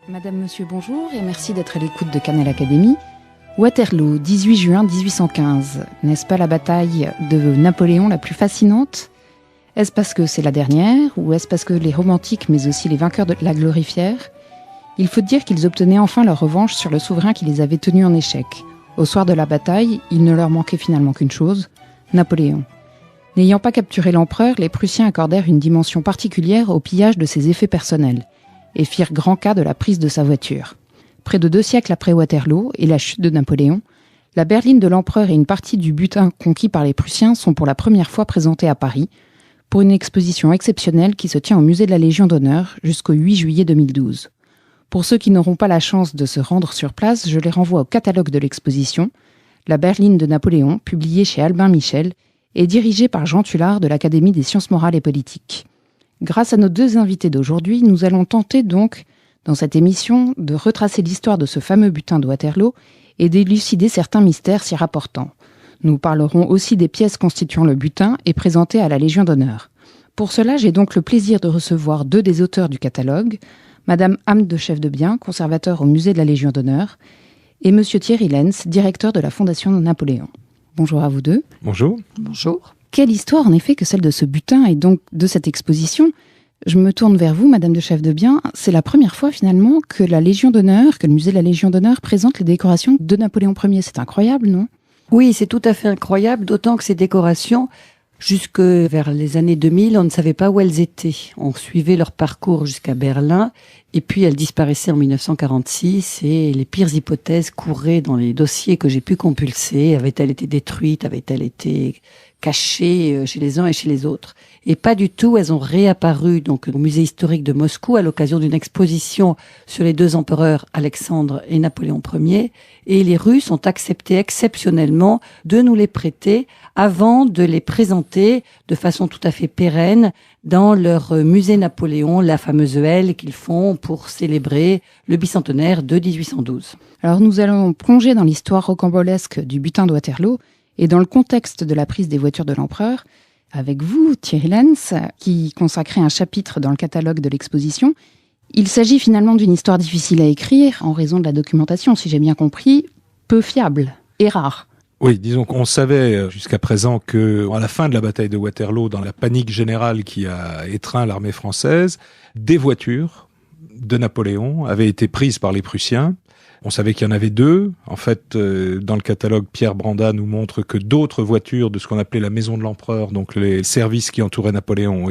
Madame, Monsieur, bonjour et merci d'être à l'écoute de Canal Académie. Waterloo, 18 juin 1815. N'est-ce pas la bataille de Napoléon la plus fascinante ? Est-ce parce que c'est la dernière ou est-ce parce que les romantiques mais aussi les vainqueurs la glorifièrent ? Il faut dire qu'ils obtenaient enfin leur revanche sur le souverain qui les avait tenus en échec. Au soir de la bataille, il ne leur manquait finalement qu'une chose, Napoléon. N'ayant pas capturé l'empereur, les Prussiens accordèrent une dimension particulière au pillage de ses effets personnels et firent grand cas de la prise de sa voiture. Près de 2 siècles après Waterloo et la chute de Napoléon, la berline de l'empereur et une partie du butin conquis par les Prussiens sont pour la première fois présentées à Paris pour une exposition exceptionnelle qui se tient au musée de la Légion d'honneur jusqu'au 8 juillet 2012. Pour ceux qui n'auront pas la chance de se rendre sur place, je les renvoie au catalogue de l'exposition, La berline de Napoléon, publié chez Albin Michel et dirigé par Jean Tullard de l'Académie des sciences morales et politiques. Grâce à nos 2 invités d'aujourd'hui, nous allons tenter donc, dans cette émission, de retracer l'histoire de ce fameux butin de Waterloo et d'élucider certains mystères s'y rapportant. Nous parlerons aussi des pièces constituant le butin et présentées à la Légion d'honneur. Pour cela, j'ai donc le plaisir de recevoir 2 des auteurs du catalogue, Madame Anne de Chefdebien, conservateur au musée de la Légion d'honneur, et Monsieur Thierry Lenz, directeur de la Fondation de Napoléon. Bonjour à vous 2. Bonjour. Bonjour. Quelle histoire en effet que celle de ce butin et donc de cette exposition. Je me tourne vers vous, Madame de Chefdebien. C'est la première fois finalement que la Légion d'honneur, que le musée de la Légion d'honneur présente les décorations de Napoléon Ier. C'est incroyable, non ? Oui, c'est tout à fait incroyable, d'autant que ces décorations, jusque vers les années 2000, on ne savait pas où elles étaient. On suivait leur parcours jusqu'à Berlin, et puis elles disparaissaient en 1946, et les pires hypothèses couraient dans les dossiers que j'ai pu compulser. Avait-elle été détruite ? Avait-elle été cachées chez les uns et chez les autres. Et pas du tout, elles ont réapparu donc au musée historique de Moscou à l'occasion d'une exposition sur les 2 empereurs Alexandre et Napoléon Ier. Et les Russes ont accepté exceptionnellement de nous les prêter avant de les présenter de façon tout à fait pérenne dans leur musée Napoléon, la fameuse aile qu'ils font pour célébrer le bicentenaire de 1812. Alors nous allons plonger dans l'histoire rocambolesque du butin de Waterloo et dans le contexte de la prise des voitures de l'empereur, avec vous, Thierry Lenz, qui consacrait un chapitre dans le catalogue de l'exposition. Il s'agit finalement d'une histoire difficile à écrire, en raison de la documentation, si j'ai bien compris, peu fiable et rare. Oui, disons qu'on savait jusqu'à présent que, à la fin de la bataille de Waterloo, dans la panique générale qui a étreint l'armée française, des voitures de Napoléon avaient été prises par les Prussiens. On savait qu'il y en avait 2. En fait, dans le catalogue, Pierre Branda nous montre que d'autres voitures de ce qu'on appelait la maison de l'empereur, donc les services qui entouraient Napoléon, ont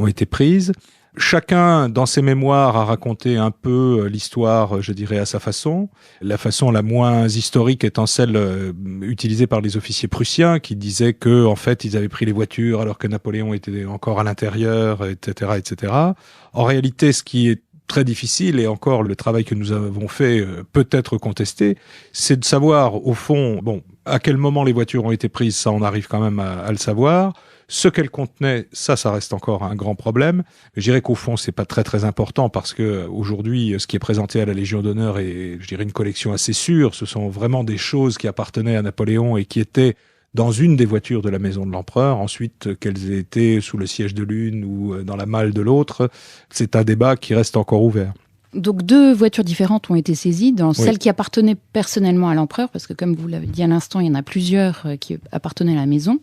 été prises. Chacun, dans ses mémoires, a raconté un peu l'histoire, je dirais, à sa façon. La façon la moins historique étant celle utilisée par les officiers prussiens, qui disaient que, en fait, ils avaient pris les voitures alors que Napoléon était encore à l'intérieur, etc., etc. En réalité, ce qui est très difficile, et encore le travail que nous avons fait peut être contesté, c'est de savoir, au fond, à quel moment les voitures ont été prises, ça on arrive quand même à le savoir. Ce qu'elles contenaient, ça reste encore un grand problème. Mais je dirais qu'au fond, c'est pas très très important parce que aujourd'hui, ce qui est présenté à la Légion d'honneur est, je dirais, une collection assez sûre. Ce sont vraiment des choses qui appartenaient à Napoléon et qui étaient dans une des voitures de la maison de l'empereur. Ensuite, qu'elles aient été sous le siège de l'une ou dans la malle de l'autre, c'est un débat qui reste encore ouvert. Donc 2 voitures différentes ont été saisies, dans celles qui appartenaient personnellement à l'empereur, parce que comme vous l'avez dit à l'instant, il y en a plusieurs qui appartenaient à la maison.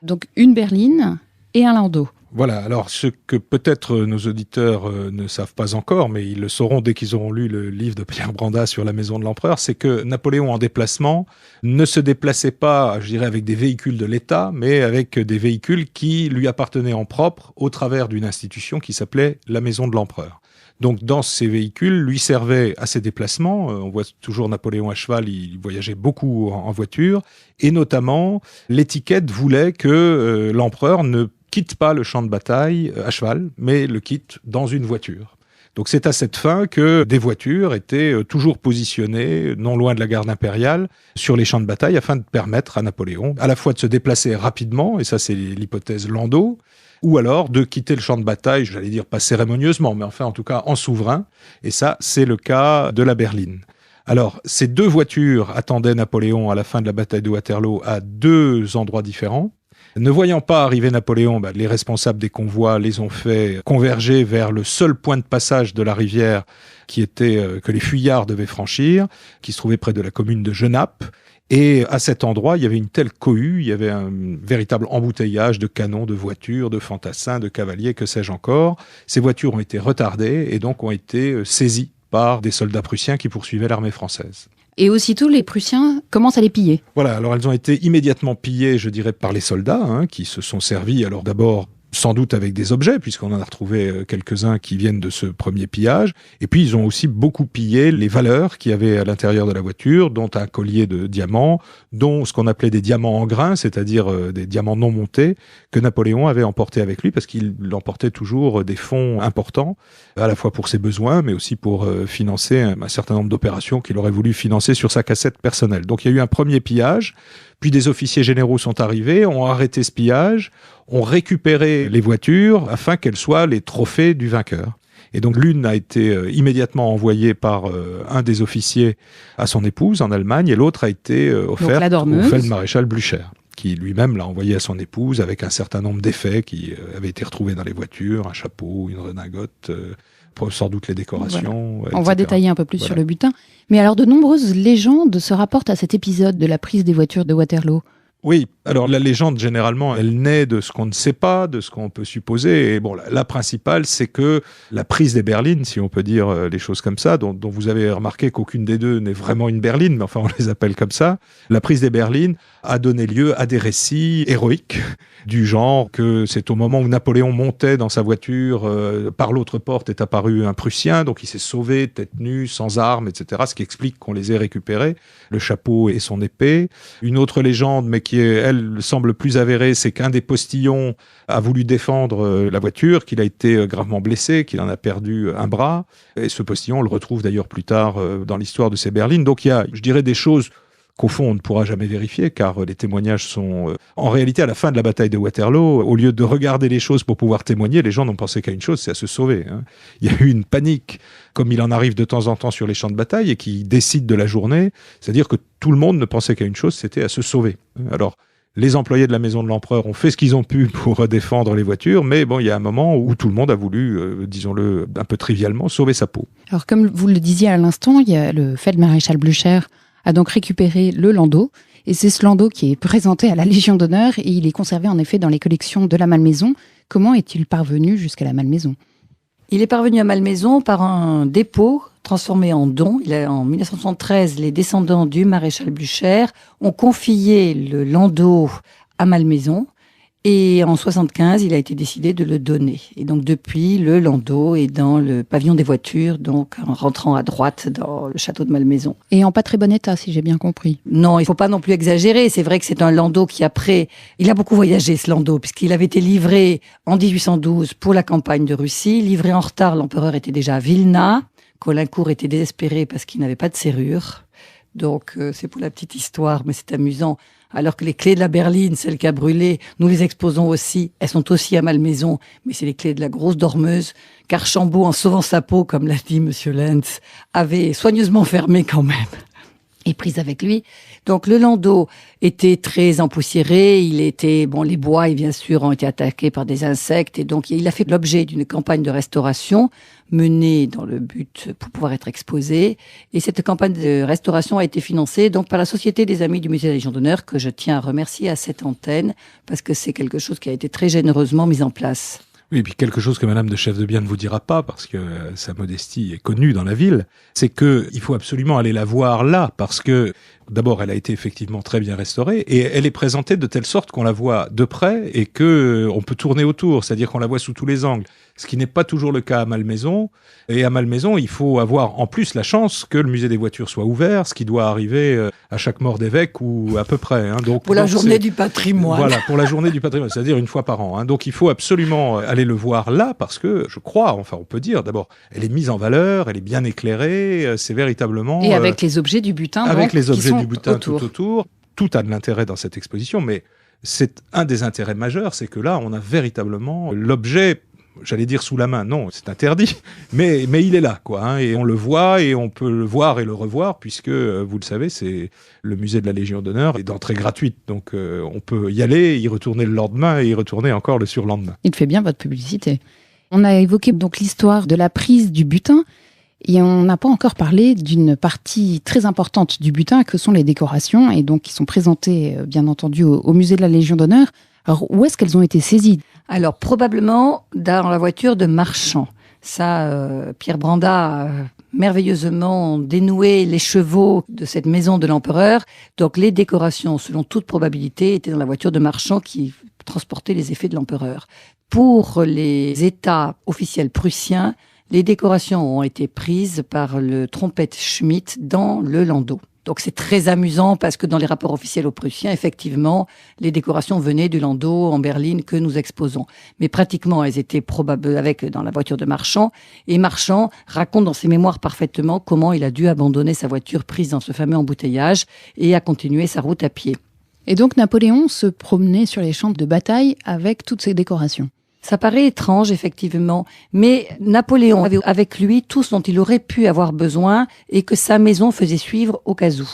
Donc une berline et un landau. Voilà, alors ce que peut-être nos auditeurs ne savent pas encore, mais ils le sauront dès qu'ils auront lu le livre de Pierre Branda sur la maison de l'empereur, c'est que Napoléon en déplacement ne se déplaçait pas, je dirais, avec des véhicules de l'État, mais avec des véhicules qui lui appartenaient en propre au travers d'une institution qui s'appelait la maison de l'empereur. Donc dans ces véhicules, lui servaient à ses déplacements. On voit toujours Napoléon à cheval, il voyageait beaucoup en voiture. Et notamment, l'étiquette voulait que l'empereur ne quitte pas le champ de bataille à cheval, mais le quitte dans une voiture. Donc c'est à cette fin que des voitures étaient toujours positionnées non loin de la garde impériale sur les champs de bataille afin de permettre à Napoléon à la fois de se déplacer rapidement, et ça c'est l'hypothèse Landau, ou alors de quitter le champ de bataille, j'allais dire pas cérémonieusement, mais enfin en tout cas en souverain, et ça c'est le cas de la berline. Alors, ces 2 voitures attendaient Napoléon à la fin de la bataille de Waterloo à 2 endroits différents. Ne voyant pas arriver Napoléon, les responsables des convois les ont fait converger vers le seul point de passage de la rivière qui était que les fuyards devaient franchir, qui se trouvait près de la commune de Genappe. Et à cet endroit, il y avait une telle cohue, il y avait un véritable embouteillage de canons, de voitures, de fantassins, de cavaliers, que sais-je encore. Ces voitures ont été retardées et donc ont été saisies par des soldats prussiens qui poursuivaient l'armée française. Et aussitôt, les Prussiens commencent à les piller. Voilà, alors elles ont été immédiatement pillées, je dirais, par les soldats, qui se sont servis, alors d'abord sans doute avec des objets, puisqu'on en a retrouvé quelques-uns qui viennent de ce premier pillage. Et puis, ils ont aussi beaucoup pillé les valeurs qu'il y avait à l'intérieur de la voiture, dont un collier de diamants, dont ce qu'on appelait des diamants en grains, c'est-à-dire des diamants non montés, que Napoléon avait emportés avec lui, parce qu'il emportait toujours des fonds importants, à la fois pour ses besoins, mais aussi pour financer un certain nombre d'opérations qu'il aurait voulu financer sur sa cassette personnelle. Donc, il y a eu un premier pillage. Puis des officiers généraux sont arrivés, ont arrêté ce pillage, ont récupéré les voitures afin qu'elles soient les trophées du vainqueur. Et donc l'une a été immédiatement envoyée par un des officiers à son épouse en Allemagne et l'autre a été offerte au feldmaréchal Blücher, qui lui-même l'a envoyée à son épouse avec un certain nombre d'effets qui avaient été retrouvés dans les voitures, un chapeau, une redingote, sans doute les décorations. Voilà. On va détailler un peu plus sur le butin. Mais alors, de nombreuses légendes se rapportent à cet épisode de la prise des voitures de Waterloo. Oui, alors la légende, généralement, elle naît de ce qu'on ne sait pas, de ce qu'on peut supposer. Et bon, la principale, c'est que la prise des berlines, si on peut dire les choses comme ça, dont vous avez remarqué qu'aucune des deux n'est vraiment une berline, mais enfin on les appelle comme ça, la prise des berlines a donné lieu à des récits héroïques, du genre que c'est au moment où Napoléon montait dans sa voiture, par l'autre porte est apparu un Prussien, donc il s'est sauvé, tête nue, sans armes, etc., ce qui explique qu'on les ait récupérés, le chapeau et son épée. Une autre légende, mais qui, elle, semble plus avérée, c'est qu'un des postillons a voulu défendre la voiture, qu'il a été gravement blessé, qu'il en a perdu un bras, et ce postillon, on le retrouve d'ailleurs plus tard dans l'histoire de ces berlines. Donc il y a, je dirais, des choses qu'au fond, on ne pourra jamais vérifier, car les témoignages sont... En réalité, à la fin de la bataille de Waterloo, au lieu de regarder les choses pour pouvoir témoigner, les gens n'ont pensé qu'à une chose, c'est à se sauver. Il y a eu une panique, comme il en arrive de temps en temps sur les champs de bataille, et qui décide de la journée, c'est-à-dire que tout le monde ne pensait qu'à une chose, c'était à se sauver. Alors, les employés de la maison de l'empereur ont fait ce qu'ils ont pu pour défendre les voitures, mais bon, il y a un moment où tout le monde a voulu, disons-le un peu trivialement, sauver sa peau. Alors, comme vous le disiez à l'instant, il y a le feldmaréchal Blücher a donc récupéré le landau, et c'est ce landau qui est présenté à la Légion d'honneur, et il est conservé en effet dans les collections de la Malmaison. Comment est-il parvenu jusqu'à la Malmaison ? Il est parvenu à Malmaison par un dépôt transformé en don. En 1973, les descendants du maréchal Blücher ont confié le landau à Malmaison. Et en 1975, il a été décidé de le donner. Et donc depuis, le landau est dans le pavillon des voitures, donc en rentrant à droite dans le château de Malmaison. Et en pas très bon état, si j'ai bien compris. Non, il faut pas non plus exagérer. C'est vrai que c'est un landau qui après... Il a beaucoup voyagé, ce landau, puisqu'il avait été livré en 1812 pour la campagne de Russie. Livré en retard, l'empereur était déjà à Vilna. Caulaincourt était désespéré parce qu'il n'avait pas de serrure. Donc c'est pour la petite histoire, mais c'est amusant. Alors que les clés de la berline, celles qui a brûlé, nous les exposons aussi. Elles sont aussi à Malmaison, mais c'est les clés de la grosse dormeuse qu'Archambault, en sauvant sa peau, comme l'a dit Monsieur Lentz, avait soigneusement fermée quand même et prise avec lui. Donc le landau était très empoussiéré, les bois, et bien sûr, ont été attaqués par des insectes, et donc il a fait l'objet d'une campagne de restauration menée dans le but pour pouvoir être exposé. Et cette campagne de restauration a été financée donc par la Société des Amis du Musée de la Légion d'honneur, que je tiens à remercier à cette antenne, parce que c'est quelque chose qui a été très généreusement mis en place. Oui, et puis quelque chose que Madame de Chefdebien ne vous dira pas, parce que sa modestie est connue dans la ville, c'est que il faut absolument aller la voir là, parce que d'abord, elle a été effectivement très bien restaurée, et elle est présentée de telle sorte qu'on la voit de près et que on peut tourner autour, c'est-à-dire qu'on la voit sous tous les angles. Ce qui n'est pas toujours le cas à Malmaison. Et à Malmaison, il faut avoir en plus la chance que le musée des voitures soit ouvert, ce qui doit arriver à chaque mort d'évêque ou à peu près. Donc, pour la journée du patrimoine. Voilà, pour la journée du patrimoine, c'est-à-dire une fois par an. Donc il faut absolument aller le voir là, parce que je crois, enfin on peut dire, d'abord, elle est mise en valeur, elle est bien éclairée, c'est véritablement... Et avec les objets du butin, avec donc, les objets du butin autour. Tout autour. Tout a de l'intérêt dans cette exposition, mais c'est un des intérêts majeurs, c'est que là, on a véritablement l'objet j'allais dire sous la main, non, c'est interdit, mais il est là, quoi, hein, et on le voit, et on peut le voir et le revoir, puisque, vous le savez, c'est le musée de la Légion d'honneur est d'entrée gratuite, donc on peut y aller, y retourner le lendemain, et y retourner encore le surlendemain. Il fait bien votre publicité. On a évoqué donc l'histoire de la prise du butin, et on n'a pas encore parlé d'une partie très importante du butin, que sont les décorations, et donc qui sont présentées, bien entendu, au musée de la Légion d'honneur. Alors, où est-ce qu'elles ont été saisies ? Alors, probablement dans la voiture de Marchand. Ça, Pierre Brandat a merveilleusement dénoué les chevaux de cette maison de l'empereur. Donc, les décorations, selon toute probabilité, étaient dans la voiture de Marchand qui transportait les effets de l'empereur. Pour les États officiels prussiens, les décorations ont été prises par le trompette Schmidt dans le Landau. Donc c'est très amusant parce que dans les rapports officiels aux Prussiens, effectivement, les décorations venaient du Landau en berline que nous exposons. Mais pratiquement, elles étaient probables dans la voiture de Marchand. Et Marchand raconte dans ses mémoires parfaitement comment il a dû abandonner sa voiture prise dans ce fameux embouteillage et a continué sa route à pied. Et donc Napoléon se promenait sur les champs de bataille avec toutes ces décorations. Ça paraît étrange, effectivement, mais Napoléon avait avec lui tout ce dont il aurait pu avoir besoin et que sa maison faisait suivre au cas où.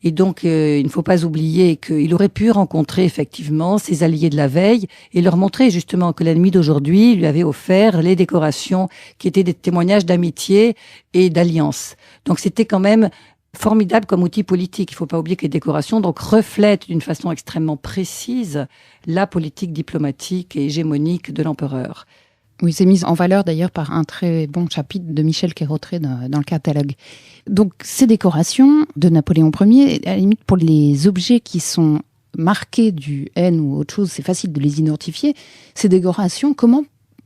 Et donc, il ne faut pas oublier qu'il aurait pu rencontrer effectivement ses alliés de la veille et leur montrer justement que l'ennemi d'aujourd'hui lui avait offert les décorations qui étaient des témoignages d'amitié et d'alliance. Donc, c'était quand même formidable comme outil politique. Il ne faut pas oublier que les décorations donc reflètent d'une façon extrêmement précise la politique diplomatique et hégémonique de l'empereur. Oui, c'est mis en valeur d'ailleurs par un très bon chapitre de Michel Quérotret dans le catalogue. Donc ces décorations de Napoléon Ier, à la limite pour les objets qui sont marqués du N ou autre chose, c'est facile de les identifier. Ces décorations, comment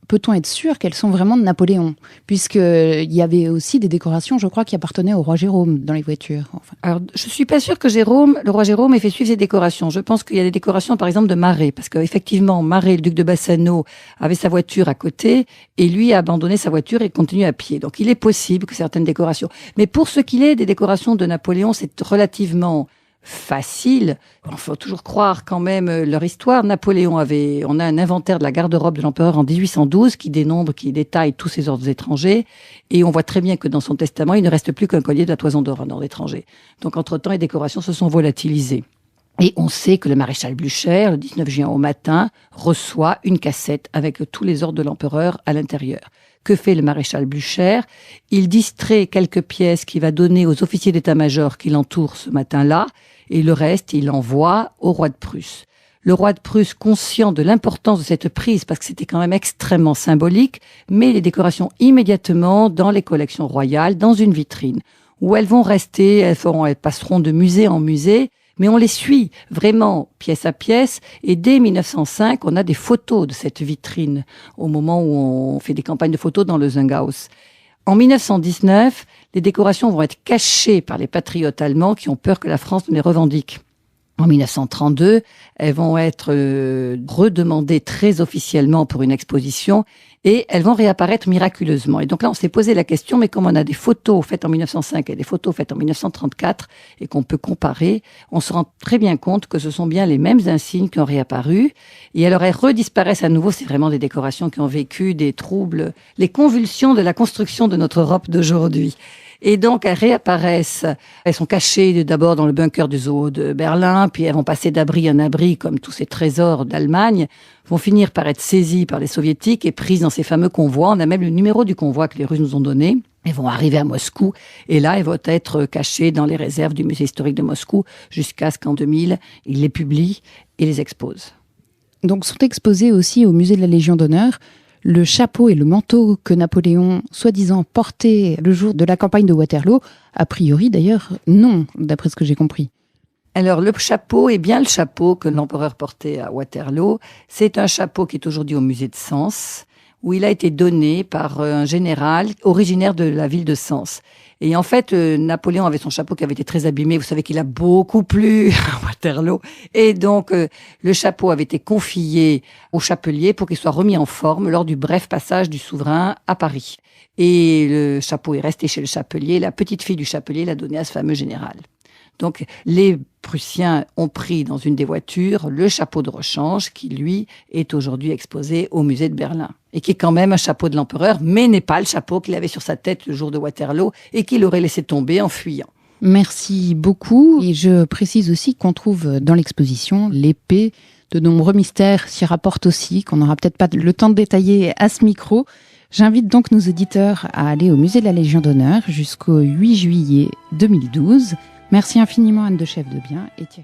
peut-on être sûr qu'elles sont vraiment de Napoléon ? Puisqu'il y avait aussi des décorations, je crois, qui appartenaient au roi Jérôme dans les voitures. Enfin. Alors, je suis pas sûre que le roi Jérôme ait fait suivre ses décorations. Je pense qu'il y a des décorations, par exemple, de Maret. Parce qu'effectivement, Maret, le duc de Bassano, avait sa voiture à côté et lui a abandonné sa voiture et continue à pied. Donc, il est possible que certaines décorations. Mais pour ce qu'il est des décorations de Napoléon, c'est relativement facile. Il faut toujours croire quand même leur histoire. On a un inventaire de la garde-robe de l'empereur en 1812 qui détaille tous ses ordres étrangers. Et on voit très bien que dans son testament, il ne reste plus qu'un collier de la Toison d'Or, un ordre étranger. Donc, entre-temps, les décorations se sont volatilisées. Et on sait que le maréchal Blücher, le 19 juin au matin, reçoit une cassette avec tous les ordres de l'empereur à l'intérieur. Que fait le maréchal Blücher ? Il distrait quelques pièces qu'il va donner aux officiers d'état-major qui l'entourent ce matin-là, et le reste, il l'envoie au roi de Prusse. Le roi de Prusse, conscient de l'importance de cette prise, parce que c'était quand même extrêmement symbolique, met les décorations immédiatement dans les collections royales, dans une vitrine, où elles vont rester, elles passeront de musée en musée, mais on les suit vraiment pièce à pièce. Et dès 1905, on a des photos de cette vitrine au moment où on fait des campagnes de photos dans le Zunghaus. En 1919, les décorations vont être cachées par les patriotes allemands qui ont peur que la France ne les revendique. En 1932, elles vont être redemandées très officiellement pour une exposition et elles vont réapparaître miraculeusement. Et donc là, on s'est posé la question, mais comme on a des photos faites en 1905 et des photos faites en 1934 et qu'on peut comparer, on se rend très bien compte que ce sont bien les mêmes insignes qui ont réapparu. Et alors, elles redisparaissent à nouveau. C'est vraiment des décorations qui ont vécu des troubles, les convulsions de la construction de notre Europe d'aujourd'hui. Et donc, elles réapparaissent. Elles sont cachées d'abord dans le bunker du zoo de Berlin, puis elles vont passer d'abri en abri, comme tous ces trésors d'Allemagne, vont finir par être saisies par les soviétiques et prises dans ces fameux convois. On a même le numéro du convoi que les Russes nous ont donné. Elles vont arriver à Moscou, et là, elles vont être cachées dans les réserves du musée historique de Moscou, jusqu'à ce qu'en 2000, ils les publient et les exposent. Donc, sont exposés aussi au musée de la Légion d'honneur le chapeau et le manteau que Napoléon, soi-disant, portait le jour de la campagne de Waterloo. A priori, d'ailleurs, non, d'après ce que j'ai compris. Alors, le chapeau est bien le chapeau que l'empereur portait à Waterloo. C'est un chapeau qui est aujourd'hui au musée de Sens, où il a été donné par un général originaire de la ville de Sens. Et en fait, Napoléon avait son chapeau qui avait été très abîmé. Vous savez qu'il a beaucoup plu à Waterloo. Et donc, le chapeau avait été confié au chapelier pour qu'il soit remis en forme lors du bref passage du souverain à Paris. Et le chapeau est resté chez le chapelier. La petite fille du chapelier l'a donné à ce fameux général. Donc les Prussiens ont pris dans une des voitures le chapeau de rechange qui, lui, est aujourd'hui exposé au musée de Berlin. Et qui est quand même un chapeau de l'empereur, mais n'est pas le chapeau qu'il avait sur sa tête le jour de Waterloo et qu'il aurait laissé tomber en fuyant. Merci beaucoup. Et je précise aussi qu'on trouve dans l'exposition l'épée. De nombreux mystères s'y rapportent aussi, qu'on n'aura peut-être pas le temps de détailler à ce micro. J'invite donc nos auditeurs à aller au musée de la Légion d'honneur jusqu'au 8 juillet 2012. Merci infiniment Anne de Chefdebien et Thierry.